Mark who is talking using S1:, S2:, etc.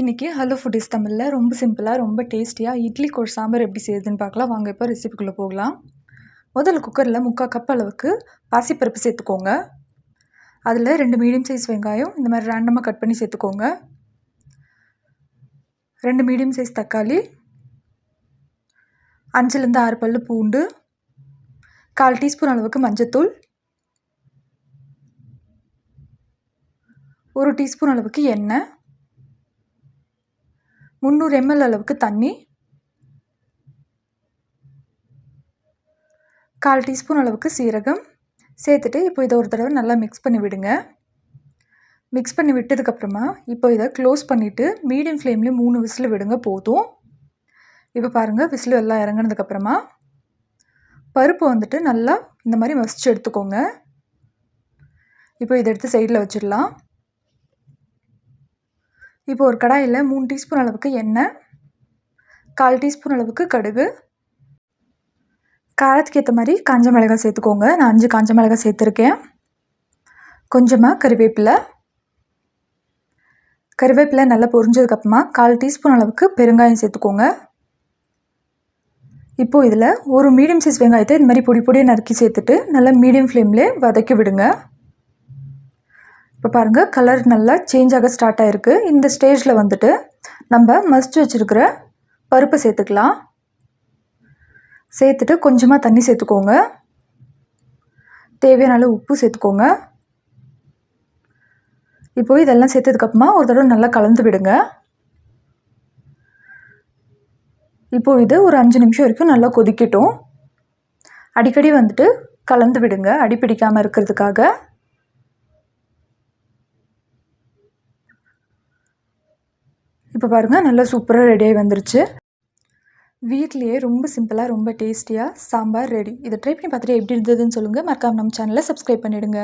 S1: இன்றைக்கி hello foodies தமிழில் ரொம்ப சிம்பிளாக ரொம்ப டேஸ்டியாக இட்லிக்கு ஒரு சாம்பார் எப்படி செய்யுதுன்னு பார்க்கலாம். வாங்க இப்போ ரெசிபிக்குள்ளே போகலாம். முதல்ல குக்கரில் 3/4 கப் அளவுக்கு பாசிப்பருப்பு சேர்த்துக்கோங்க. அதில் 2 மீடியம் சைஸ் வெங்காயம் இந்த மாதிரி ரேண்டமாக கட் பண்ணி சேர்த்துக்கோங்க. 2 மீடியம் சைஸ் தக்காளி, 5லேருந்து 6 பல்லு பூண்டு, 1/4 டீஸ்பூன் அளவுக்கு மஞ்சத்தூள், 1 டீஸ்பூன் அளவுக்கு எண்ணெய், 300 ml அளவுக்கு தண்ணி, 1/4 டீஸ்பூன் அளவுக்கு சீரகம் சேர்த்துட்டு இப்போ இதை ஒரு தடவை நல்லா மிக்ஸ் பண்ணி விடுங்க. மிக்ஸ் பண்ணி விட்டதுக்கப்புறமா இப்போ இதை க்ளோஸ் பண்ணிவிட்டு மீடியம் ஃப்ளேம்லேயே 3 விசில் விடுங்க போதும். இப்போ பாருங்கள், விசில் எல்லாம் இறங்கினதுக்கப்புறமா பருப்பு வந்துட்டு நல்லா இந்த மாதிரி மசிச்சு எடுத்துக்கோங்க. இப்போ இதை எடுத்து சைடில் வச்சிடலாம். இப்போ ஒரு கடாயில் 3 டீஸ்பூன் அளவுக்கு எண்ணெய், 1/4 டீஸ்பூன் அளவுக்கு கடுகு, காரத்துக்கு ஏற்ற மாதிரி காஞ்ச மிளகாய் சேர்த்துக்கோங்க. நான் 5 காஞ்ச மிளகாய் சேர்த்துருக்கேன். கொஞ்சமாக கறிவேப்பிலை நல்லா பொரிஞ்சதுக்கப்புறமா 1/4 டீஸ்பூன் அளவுக்கு பெருங்காயம் சேர்த்துக்கோங்க. இப்போது இதில் ஒரு மீடியம் சைஸ் வெங்காயத்தை இந்த மாதிரி பொடி பொடியாக நறுக்கி சேர்த்துட்டு நல்லா மீடியம் ஃப்ளேம்லேயே வதக்கி விடுங்க. இப்போ பாருங்கள், கலர் நல்லா சேஞ்ச் ஆக ஸ்டார்ட் ஆகிருக்கு. இந்த ஸ்டேஜில் வந்துட்டு நம்ம மசிச்சு வச்சுருக்கிற பருப்பை சேர்த்துக்கலாம். சேர்த்துட்டு கொஞ்சமாக தண்ணி சேர்த்துக்கோங்க. தேவையான அளவு உப்பு சேர்த்துக்கோங்க. இப்போது இதெல்லாம் சேர்த்ததுக்கப்புறமா ஒரு தடவை நல்லா கலந்து விடுங்க. இப்போது இது ஒரு 5 நிமிஷம் வரைக்கும் நல்லா கொதிக்கட்டும். அடிக்கடி வந்துட்டு கலந்து விடுங்க, அடி பிடிக்காமல் இருக்கிறதுக்காக. இப்போ பாருங்கள், நல்லா சூப்பராக ரெடியாகி வந்துருச்சு. வீட்லேயே ரொம்ப சிம்பிளாக ரொம்ப டேஸ்டியாக சாம்பார் ரெடி. இதை ட்ரை பண்ணி பார்த்துட்டு எப்படி இருந்ததுன்னு சொல்லுங்கள். மறக்காம நம்ம சேனலை சப்ஸ்கிரைப் பண்ணிவிடுங்க.